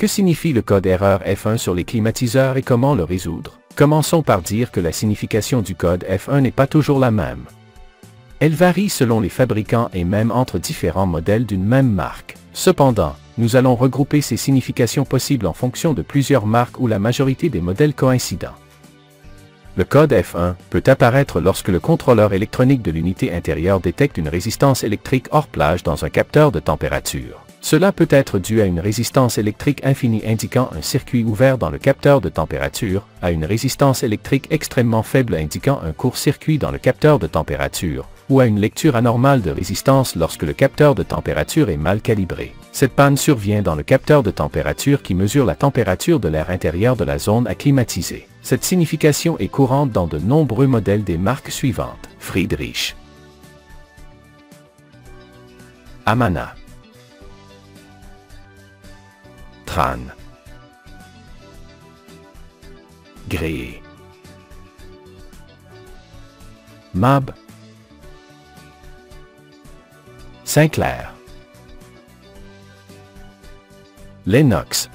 Que signifie le code erreur F1 sur les climatiseurs et comment le résoudre? Commençons par dire que la signification du code F1 n'est pas toujours la même. Elle varie selon les fabricants et même entre différents modèles d'une même marque. Cependant, nous allons regrouper ces significations possibles en fonction de plusieurs marques ou la majorité des modèles coïncidents. Le code F1 peut apparaître lorsque le contrôleur électronique de l'unité intérieure détecte une résistance électrique hors plage dans un capteur de température. Cela peut être dû à une résistance électrique infinie indiquant un circuit ouvert dans le capteur de température, à une résistance électrique extrêmement faible indiquant un court-circuit dans le capteur de température, ou à une lecture anormale de résistance lorsque le capteur de température est mal calibré. Cette panne survient dans le capteur de température qui mesure la température de l'air intérieur de la zone à climatiser. Cette signification est courante dans de nombreux modèles des marques suivantes: Friedrich, Amana, Tran, Grey, Mab, Sinclair, Lennox,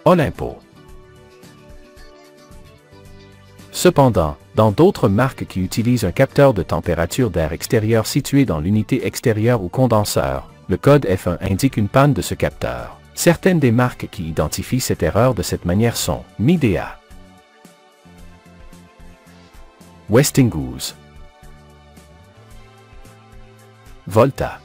Olympo. Cependant, dans d'autres marques qui utilisent un capteur de température d'air extérieur situé dans l'unité extérieure ou condenseur, le code F1 indique une panne de ce capteur. Certaines des marques qui identifient cette erreur de cette manière sont Midea, Westinghouse, Volta.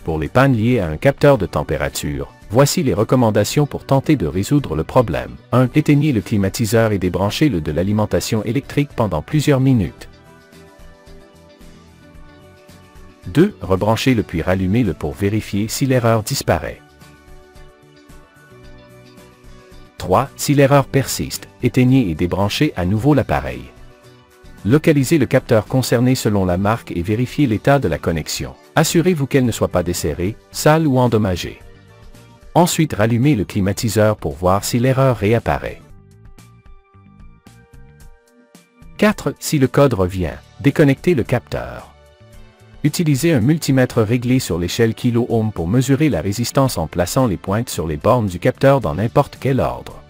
Pour les pannes liées à un capteur de température, voici les recommandations pour tenter de résoudre le problème. 1. Éteignez le climatiseur et débranchez-le de l'alimentation électrique pendant plusieurs minutes. 2. Rebranchez-le puis rallumez-le pour vérifier si l'erreur disparaît. 3. Si l'erreur persiste, éteignez et débranchez à nouveau l'appareil. Localisez le capteur concerné selon la marque et vérifiez l'état de la connexion. Assurez-vous qu'elle ne soit pas desserrée, sale ou endommagée. Ensuite, rallumez le climatiseur pour voir si l'erreur réapparaît. 4. Si le code revient, déconnectez le capteur. Utilisez un multimètre réglé sur l'échelle kilo-ohm pour mesurer la résistance en plaçant les pointes sur les bornes du capteur dans n'importe quel ordre.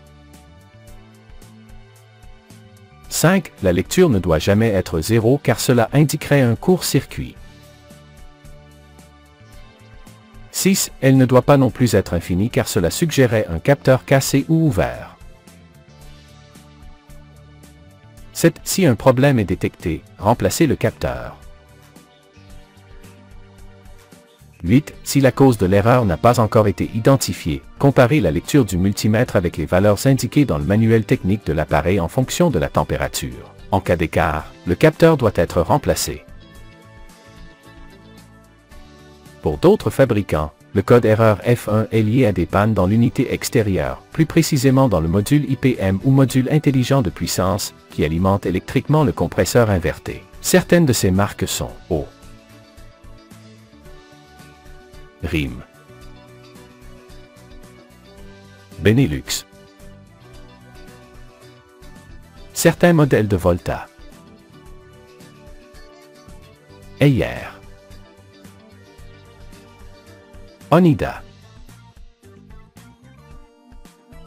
5. La lecture ne doit jamais être 0 car cela indiquerait un court-circuit. 6. Elle ne doit pas non plus être infinie car cela suggérerait un capteur cassé ou ouvert. 7. Si un problème est détecté, remplacez le capteur. 8. Si la cause de l'erreur n'a pas encore été identifiée, comparez la lecture du multimètre avec les valeurs indiquées dans le manuel technique de l'appareil en fonction de la température. En cas d'écart, le capteur doit être remplacé. Pour d'autres fabricants, le code erreur F1 est lié à des pannes dans l'unité extérieure, plus précisément dans le module IPM ou module intelligent de puissance, qui alimente électriquement le compresseur inverté. Certaines de ces marques sont O, RIM, Benelux. Certains modèles de Volta, Haier, Oneida.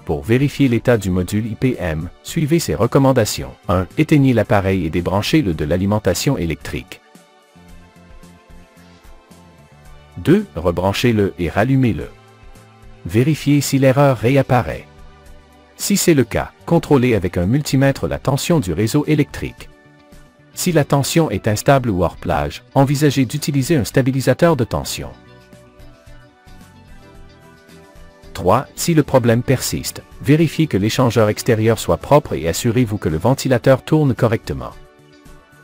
Pour vérifier l'état du module IPM, suivez ces recommandations. 1. Éteignez l'appareil et débranchez-le de l'alimentation électrique. 2. Rebranchez-le et rallumez-le. Vérifiez si l'erreur réapparaît. Si c'est le cas, contrôlez avec un multimètre la tension du réseau électrique. Si la tension est instable ou hors plage, envisagez d'utiliser un stabilisateur de tension. 3. Si le problème persiste, vérifiez que l'échangeur extérieur soit propre et assurez-vous que le ventilateur tourne correctement.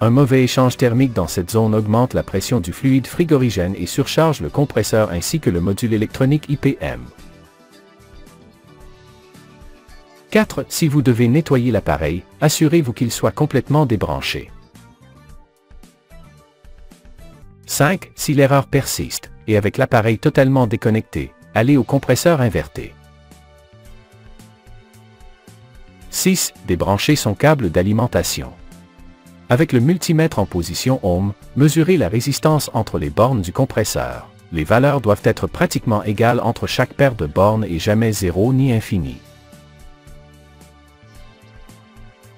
Un mauvais échange thermique dans cette zone augmente la pression du fluide frigorigène et surcharge le compresseur ainsi que le module électronique IPM. 4. Si vous devez nettoyer l'appareil, assurez-vous qu'il soit complètement débranché. 5. Si l'erreur persiste, et avec l'appareil totalement déconnecté, allez au compresseur inverté. 6. Débranchez son câble d'alimentation. Avec le multimètre en position ohm, mesurez la résistance entre les bornes du compresseur. Les valeurs doivent être pratiquement égales entre chaque paire de bornes et jamais 0 ni infini.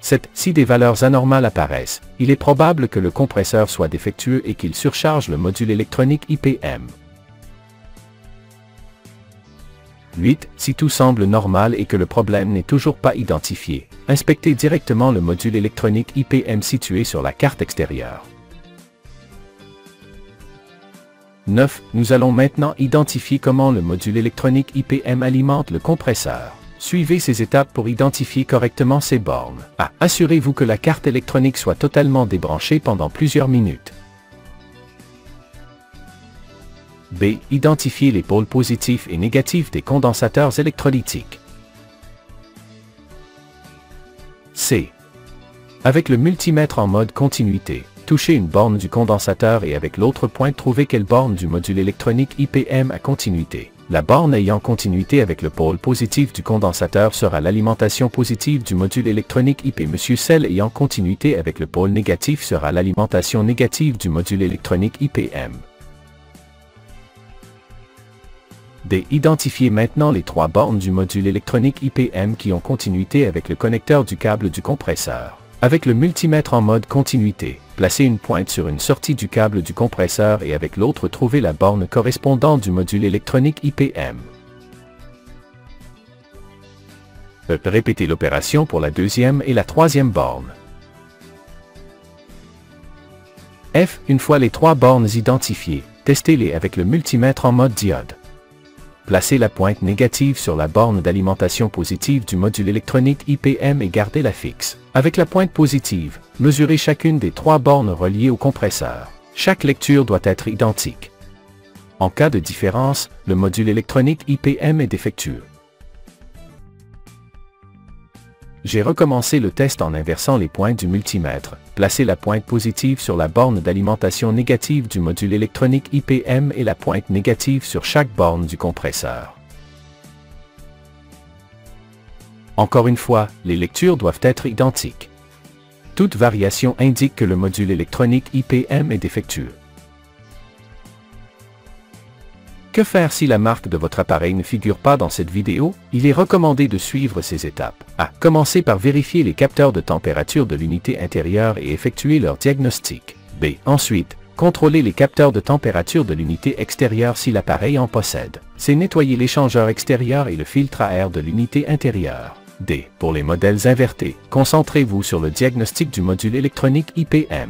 7. Si des valeurs anormales apparaissent, il est probable que le compresseur soit défectueux et qu'il surcharge le module électronique IPM. 8. Si tout semble normal et que le problème n'est toujours pas identifié, inspectez directement le module électronique IPM situé sur la carte extérieure. 9. Nous allons maintenant identifier comment le module électronique IPM alimente le compresseur. Suivez ces étapes pour identifier correctement ces bornes. A. Assurez-vous que la carte électronique soit totalement débranchée pendant plusieurs minutes. B. Identifiez les pôles positifs et négatifs des condensateurs électrolytiques. C. Avec le multimètre en mode continuité, touchez une borne du condensateur et avec l'autre pointe trouvez quelle borne du module électronique IPM a continuité. La borne ayant continuité avec le pôle positif du condensateur sera l'alimentation positive du module électronique IP. Celle ayant continuité avec le pôle négatif sera l'alimentation négative du module électronique IPM. D. Identifiez maintenant les 3 bornes du module électronique IPM qui ont continuité avec le connecteur du câble du compresseur. Avec le multimètre en mode continuité, placez une pointe sur une sortie du câble du compresseur et avec l'autre trouvez la borne correspondante du module électronique IPM. Répétez l'opération pour la deuxième et la troisième borne. F. Une fois les 3 bornes identifiées, testez-les avec le multimètre en mode diode. Placez la pointe négative sur la borne d'alimentation positive du module électronique IPM et gardez-la fixe. Avec la pointe positive, mesurez chacune des 3 bornes reliées au compresseur. Chaque lecture doit être identique. En cas de différence, le module électronique IPM est défectueux. J'ai recommencé le test en inversant les pointes du multimètre. Placez la pointe positive sur la borne d'alimentation négative du module électronique IPM et la pointe négative sur chaque borne du compresseur. Encore une fois, les lectures doivent être identiques. Toute variation indique que le module électronique IPM est défectueux. Que faire si la marque de votre appareil ne figure pas dans cette vidéo? Il est recommandé de suivre ces étapes. A. Commencez par vérifier les capteurs de température de l'unité intérieure et effectuer leur diagnostic. B. Ensuite, contrôlez les capteurs de température de l'unité extérieure si l'appareil en possède. C. Nettoyez l'échangeur extérieur et le filtre à air de l'unité intérieure. D. Pour les modèles invertés, concentrez-vous sur le diagnostic du module électronique IPM.